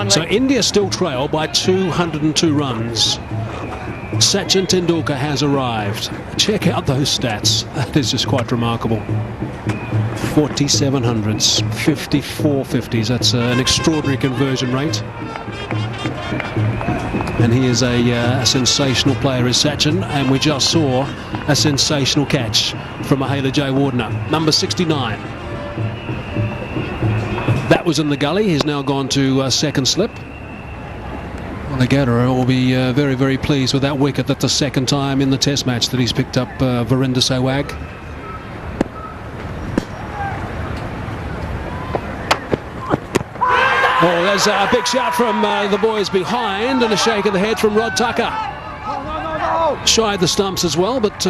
So India still trail by 202 runs. Sachin Tendulkar has arrived. Check out those stats. That is just quite remarkable. 47 hundreds, 54 50s. That's an extraordinary conversion rate. And he is a sensational player, is Sachin. And we just saw a sensational catch from Mahela Jayawardene, number 69. That was in the gully. He's now gone to second slip. Well, Galle will be very, very pleased with that wicket. That's the second time in the test match that he's picked up Virender Sehwag. Oh, there's a big shout from the boys behind and a shake of the head from Rod Tucker. Shy of the stumps as well, but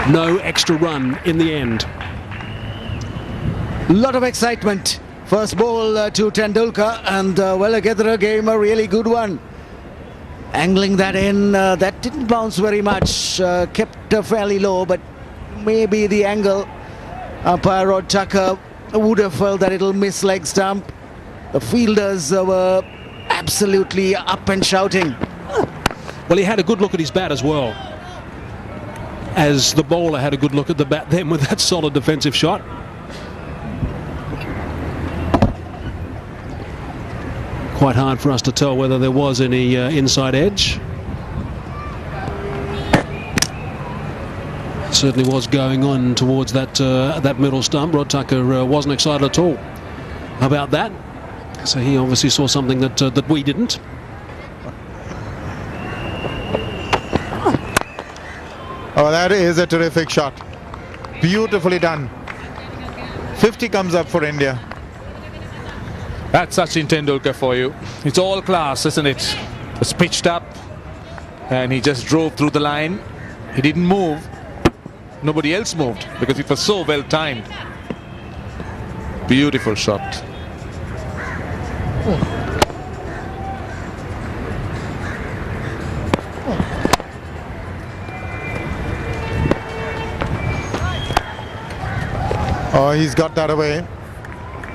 no extra run in the end. Lot of excitement. First ball to Tendulkar, and Galle gave him a really good one. Angling that in, that didn't bounce very much, kept fairly low, but maybe the angle umpire Rod Tucker would have felt that it'll miss leg stump. The fielders were absolutely up and shouting. Well, he had a good look at his bat as well, as the bowler had a good look at the bat then with that solid defensive shot. Quite hard for us to tell whether there was any inside edge. Certainly was going on towards that that middle stump. Rod Tucker wasn't excited at all about that, so he obviously saw something that that we didn't. Oh, that is a terrific shot. Beautifully done. 50 comes up for India. That's Sachin Tendulkar for you. It's all class, isn't it? It's pitched up and he just drove through the line. He didn't move. Nobody else moved because it was so well timed. Beautiful shot. Oh, he's got that away.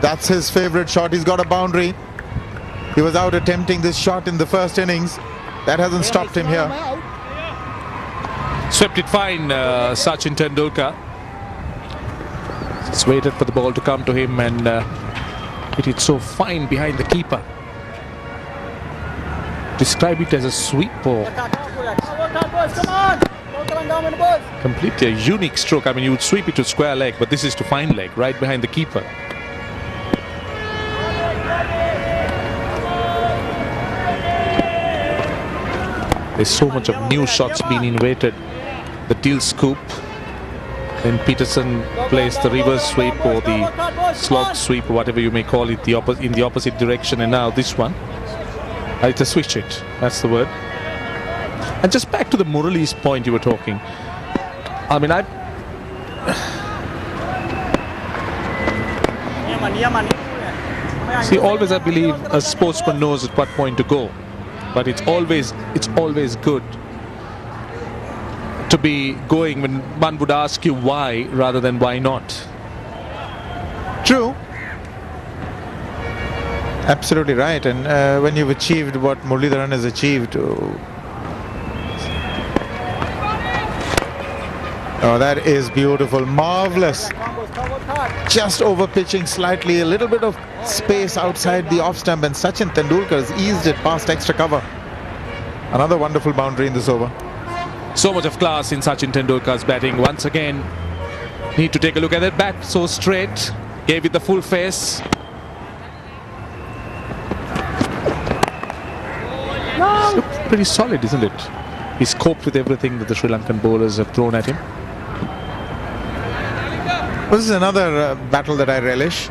That's his favorite shot. He's got a boundary. He was out attempting this shot in the first innings. That hasn't stopped him here. Swept it fine, Sachin Tendulkar. Just waited for the ball to come to him and hit it so fine behind the keeper. Describe it as a sweep ball. Completely a unique stroke. I mean, you would sweep it to square leg, but this is to fine leg, right behind the keeper. There's so much of new shots being invented. The deal scoop, then Peterson plays the reverse sweep or the slog sweep, or whatever you may call it, in the opposite direction, and now this one. It's a switch it, that's the word. And just back to the Murali's point you were talking. I mean, see, always I believe a sportsman knows at what point to go, but it's always good to be going when one would ask you why rather than why not. True. Absolutely right. And when you've achieved what Muralidharan has achieved, oh, that is beautiful, marvelous. Just over pitching slightly, a little bit of space outside the off stump, and Sachin Tendulkar has eased it past extra cover. Another wonderful boundary in this over. So much of class in Sachin Tendulkar's batting. Once again, need to take a look at that bat, so straight, gave it the full face. Looks pretty solid, isn't it? He's coped with everything that the Sri Lankan bowlers have thrown at him. This is another battle that I relish.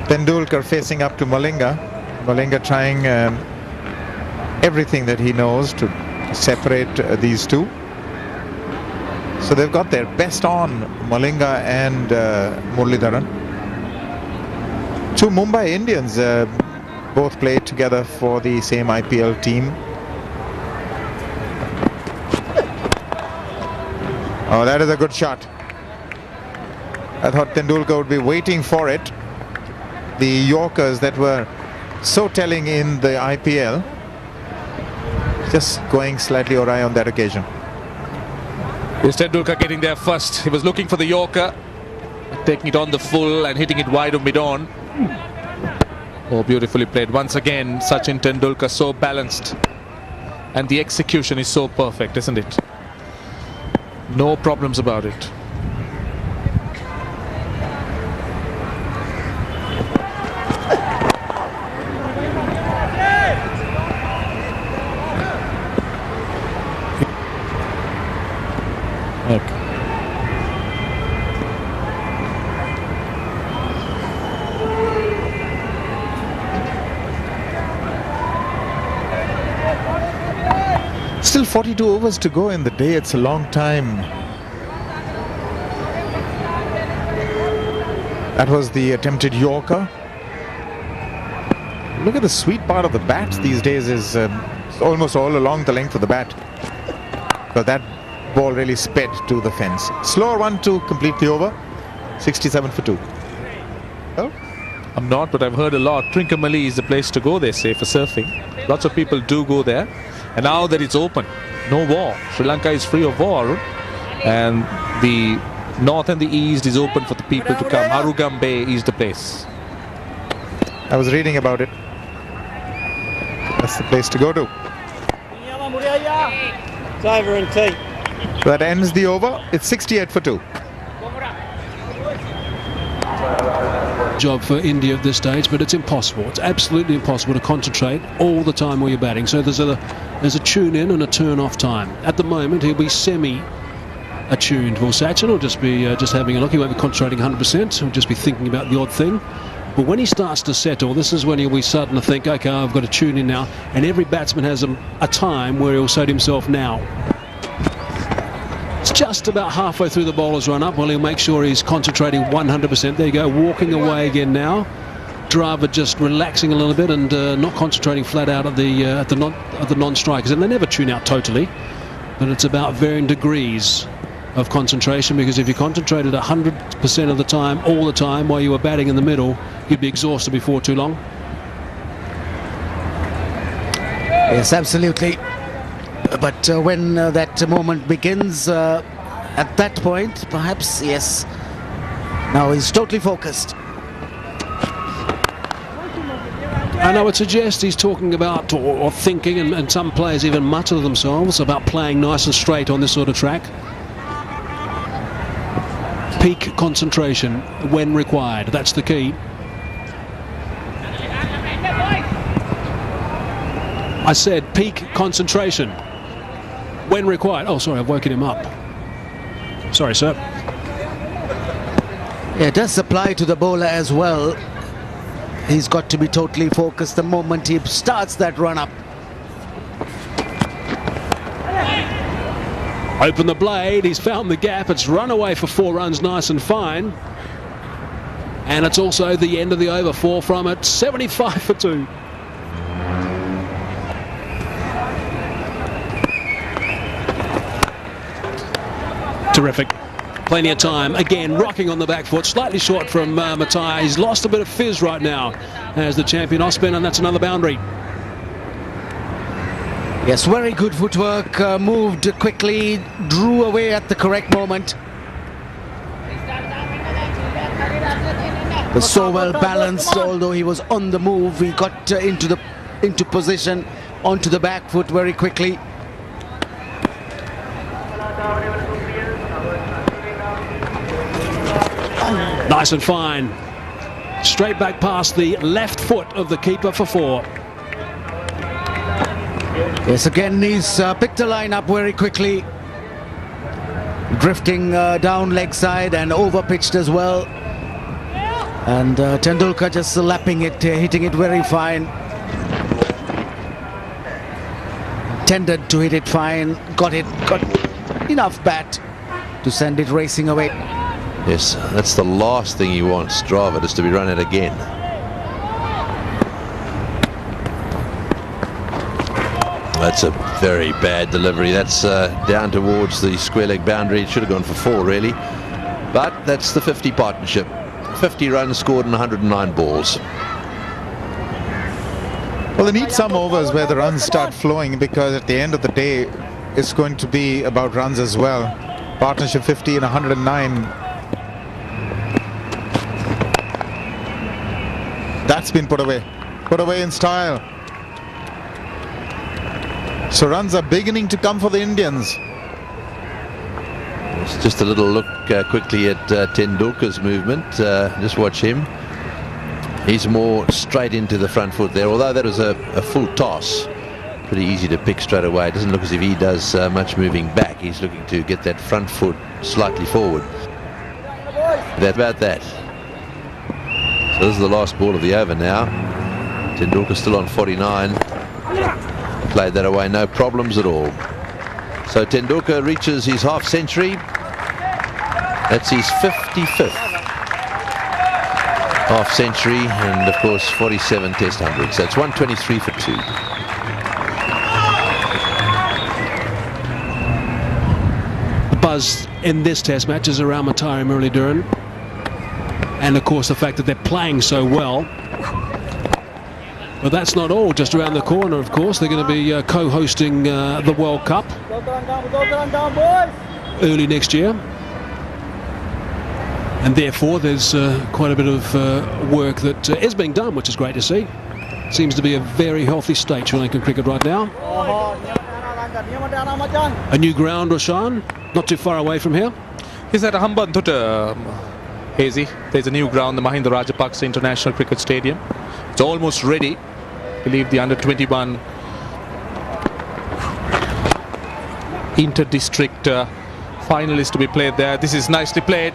Tendulkar facing up to Malinga. Malinga trying everything that he knows to separate these two. So they've got their best on, Malinga and Muralidharan. Two Mumbai Indians both played together for the same IPL team. Oh, that is a good shot. I thought Tendulkar would be waiting for it. the Yorkers that were so telling in the IPL, just going slightly awry on that occasion. Here's Tendulkar getting there first. He was looking for the Yorker, taking it on the full and hitting it wide of mid-on. Oh, beautifully played. Once again, Sachin Tendulkar so balanced. And the execution is so perfect, isn't it? No problems about it. Okay. Still 42 overs to go in the day. It's a long time. That was the attempted Yorker. Look at the sweet part of the bat these days is almost all along the length of the bat. But that ball really sped to the fence. Slower one to complete the over. 67 for 2. Oh? I'm not, but I've heard a lot. Trincomalee is the place to go, they say, for surfing. Lots of people do go there. And now that it's open, no war. Sri Lanka is free of war. And the north and the east is open for the people to come. Harugam Bay is the place. I was reading about it. That's the place to go to. Driver and tea. So that ends the over. It's 68 for 2. Job for India at this stage, but it's impossible. It's absolutely impossible to concentrate all the time while you're batting. So there's a tune in and a turn off time. At the moment, he'll be semi-attuned. Will Sachin will just be just having a look. He won't be concentrating 100%. He'll just be thinking about the odd thing. But when he starts to settle, this is when he'll be starting to think, okay, I've got to tune in now. And every batsman has a time where he'll say to himself, now. It's just about halfway through the bowler's run up. Well, he'll make sure he's concentrating 100%. There you go, walking away again now. Dravid just relaxing a little bit and not concentrating flat out at the non-strikers. And they never tune out totally, but it's about varying degrees of concentration, because if you concentrated 100% of the time, all the time, while you were batting in the middle, you'd be exhausted before too long. Yes, absolutely. But when that moment begins, at that point, perhaps, yes, now he's totally focused. And I would suggest he's talking about or thinking, and some players even mutter to themselves about playing nice and straight on this sort of track. Peak concentration when required. That's the key. I said peak concentration when required. Oh, sorry, I've woken him up. Sorry, sir. Yeah, it does apply to the bowler as well. He's got to be totally focused the moment he starts that run-up. Open the blade, he's found the gap, it's run away for 4 runs, nice and fine. And it's also the end of the over, 4 from it, 75 for 2. Terrific. Plenty of time. Again, rocking on the back foot, slightly short from Matai. He's lost a bit of fizz right now as the champion off-spin, and that's another boundary. Yes, very good footwork, moved quickly, drew away at the correct moment. Was so well balanced, although he was on the move, he got into position onto the back foot very quickly. Nice and fine. Straight back past the left foot of the keeper for 4. Yes, again he's picked the line up very quickly. Drifting down leg side and over pitched as well. And Tendulkar just lapping it, hitting it very fine. Intended to hit it fine, got enough bat to send it racing away. Yes, that's the last thing he wants, Dravid, is to be run out again. That's a very bad delivery. That's down towards the square leg boundary. It should have gone for 4, really. But that's the 50 partnership. 50 runs scored in 109 balls. Well, they need some overs where the runs start flowing, because at the end of the day, it's going to be about runs as well. Partnership 50 and 109. That's been put away in style. So runs are beginning to come for the Indians. It's just a little look quickly at Tendulkar's movement. Just watch him. He's more straight into the front foot there, although that was a full toss. Pretty easy to pick straight away. It doesn't look as if he does much moving back. He's looking to get that front foot slightly forward. That's about that. So this is the last ball of the over now. Tendulkar still on 49. Played that away, no problems at all. So Tendulkar reaches his half century. That's his 55th half century, and of course 47 test hundreds. So it's 123 for 2. Buzz in this test match is around Matari Muralidharan, and of course the fact that they're playing so well. But that's not all. Just around the corner, of course, they're going to be co-hosting the World Cup early next year. And therefore, there's quite a bit of work that is being done, which is great to see. Seems to be a very healthy state, Sri Lankan cricket right now. A new ground, Roshan, not too far away from here. Is that a Hambantota, Hazy? There's a new ground, the Mahinda Rajapaksa International Cricket Stadium. It's almost ready. I believe the under-21 inter-district final is to be played there. This is nicely played.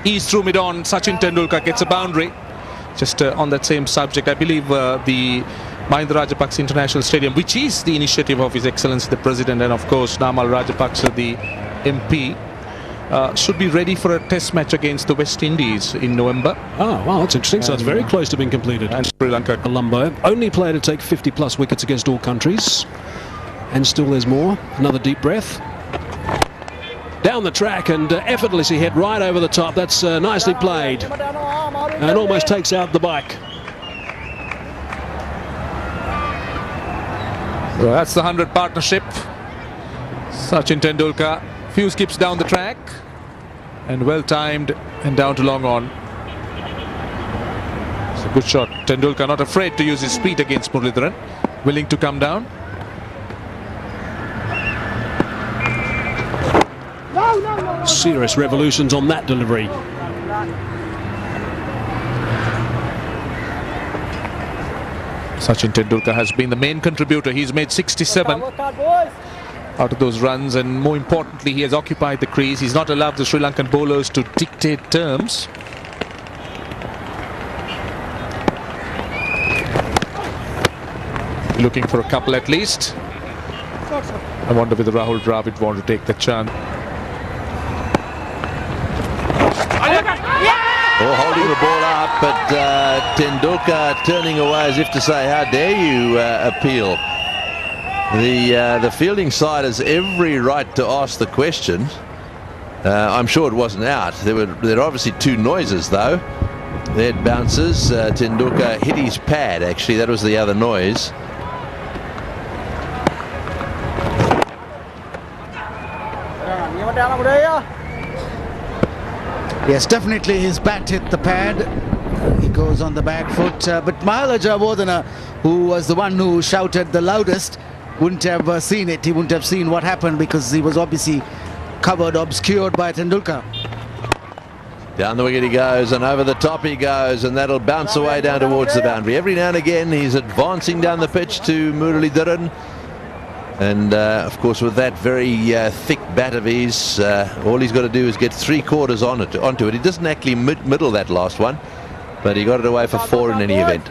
East through mid-on. Sachin Tendulkar gets a boundary. Just on that same subject, I believe the Mahinda Rajapaksa International Stadium, which is the initiative of His Excellency the President and of course Namal Rajapaksa, the MP, should be ready for a test match against the West Indies in November. Oh, wow, that's interesting. So it's very close to being completed. And Sri Lanka. Colombo, only player to take 50+ wickets against all countries. And still there's more. Another deep breath. Down the track and effortlessly hit right over the top. That's nicely played. And almost takes out the bike. Well, that's the 100 partnership. Sachin Tendulkar. Few skips down the track. And well timed and down to long on. It's a good shot. Tendulkar not afraid to use his speed against Muralidharan. Willing to come down. Serious revolutions on that delivery. Sachin Tendulkar has been the main contributor. He's made 67 out of those runs, and more importantly, he has occupied the crease. He's not allowed the Sri Lankan bowlers to dictate terms. Looking for a couple at least. I wonder whether Rahul Dravid want to take the chance. Oh, holding the ball up, but Tendulkar turning away as if to say, how dare you appeal. The fielding side has every right to ask the question. I'm sure it wasn't out. There were obviously two noises though. They had bounces. Tendulkar hit his pad, actually. That was the other noise. Yes, definitely his bat hit the pad. He goes on the back foot. But Mahela Jayawardene, who was the one who shouted the loudest, wouldn't have seen it. He wouldn't have seen what happened because he was obviously covered, obscured by Tendulkar. Down the wicket he goes, and over the top he goes, and that'll bounce away down towards the boundary. Every now and again he's advancing down the pitch to Muralidharan. And of course, with that very thick bat of his, all he's got to do is get 3/4 onto it. He doesn't actually middle that last one, but he got it away for 4 in any event.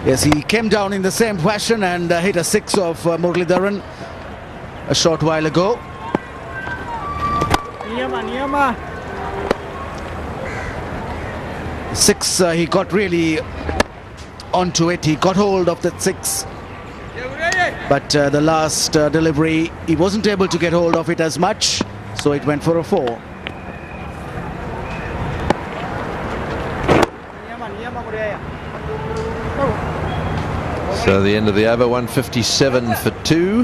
Yes, he came down in the same fashion and hit a 6 of Muralidharan a short while ago. Six, he got really onto it. He got hold of that 6. But the last delivery, he wasn't able to get hold of it as much, so it went for a 4. So the end of the over, 157 for 2.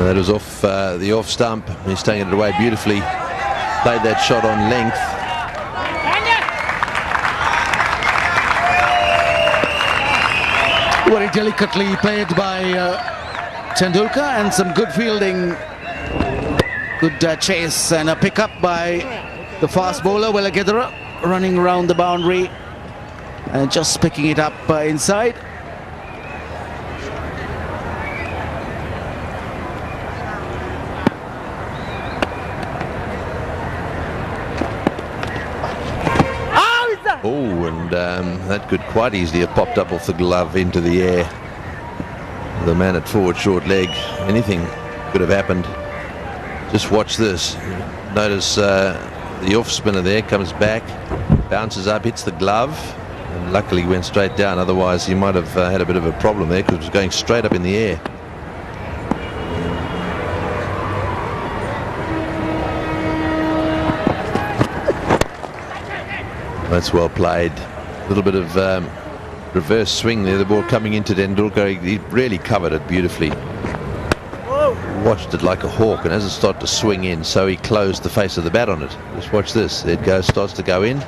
That was off the off stump. He's taking it away beautifully. Played that shot on length. Very delicately played by Tendulkar, and some good fielding. Good chase and a pickup by the fast bowler Galle, running around the boundary and just picking it up inside. Oh, and that could quite easily have popped up off the glove into the air. The man at forward short leg, anything could have happened. Just watch this. Notice the off spinner there comes back, bounces up, hits the glove, and luckily went straight down. Otherwise he might have had a bit of a problem there because it was going straight up in the air. That's well played. A little bit of reverse swing there. The ball coming into Tendulkar. He really covered it beautifully. Watched it like a hawk, and as it started to swing in, so he closed the face of the bat on it. Just watch this. There it goes. Starts to go in.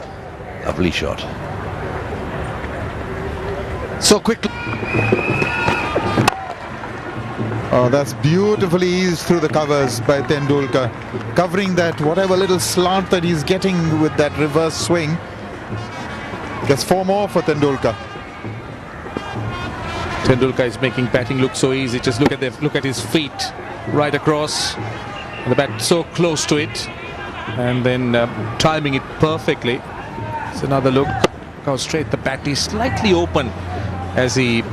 Lovely shot. So quickly. Oh, that's beautifully eased through the covers by Tendulkar. Covering that whatever little slant that he's getting with that reverse swing. Gets 4 more for Tendulkar. Tendulkar is making batting look so easy. Just look at his feet right across. The bat so close to it, and then timing it perfectly. It's another look. How straight the bat is, slightly open as he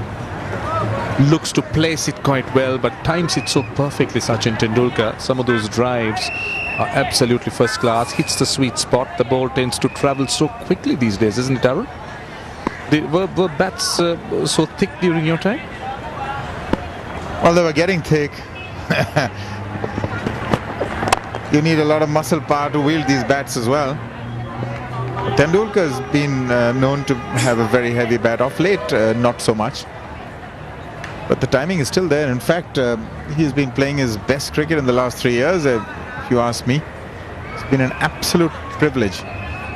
looks to place it quite well, but times it so perfectly. Sachin Tendulkar. Some of those drives are absolutely first class. Hits the sweet spot. The ball tends to travel so quickly these days, isn't it, Arun? Were bats so thick during your time? Well, they were getting thick. You need a lot of muscle power to wield these bats as well. Tendulkar has been known to have a very heavy bat. Of late, not so much. But the timing is still there. In fact, he's been playing his best cricket in the last 3 years, if you ask me. It's been an absolute privilege.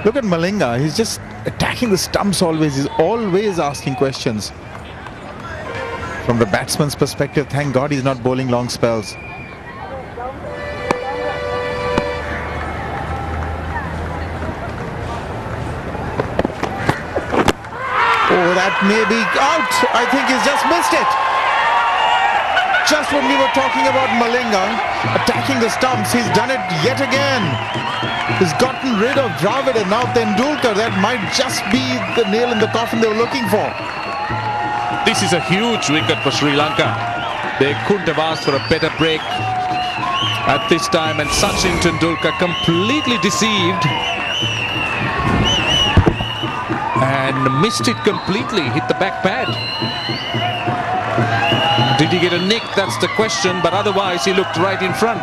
Look at Malinga. He's just attacking the stumps always. He's always asking questions. From the batsman's perspective, thank God he's not bowling long spells. Oh, that may be out. I think he's just missed it. Just when we were talking about Malinga attacking the stumps, he's done it yet again. He's gotten rid of Dravid, and now Tendulkar. That might just be the nail in the coffin they were looking for. This is a huge wicket for Sri Lanka. They couldn't have asked for a better break at this time, and Sachin Tendulkar completely deceived and missed it completely. Hit the back pad. Did he get a nick? That's the question, but otherwise he looked right in front.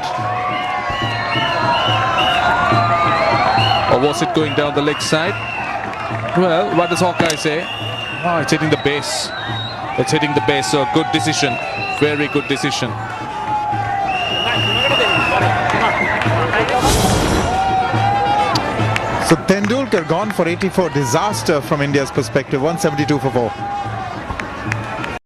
Or was it going down the leg side? Well, what does Hawkeye say? Oh, it's hitting the base. It's hitting the base, so good decision. Very good decision. So Tendulkar gone for 84. Disaster from India's perspective. 172 for 4.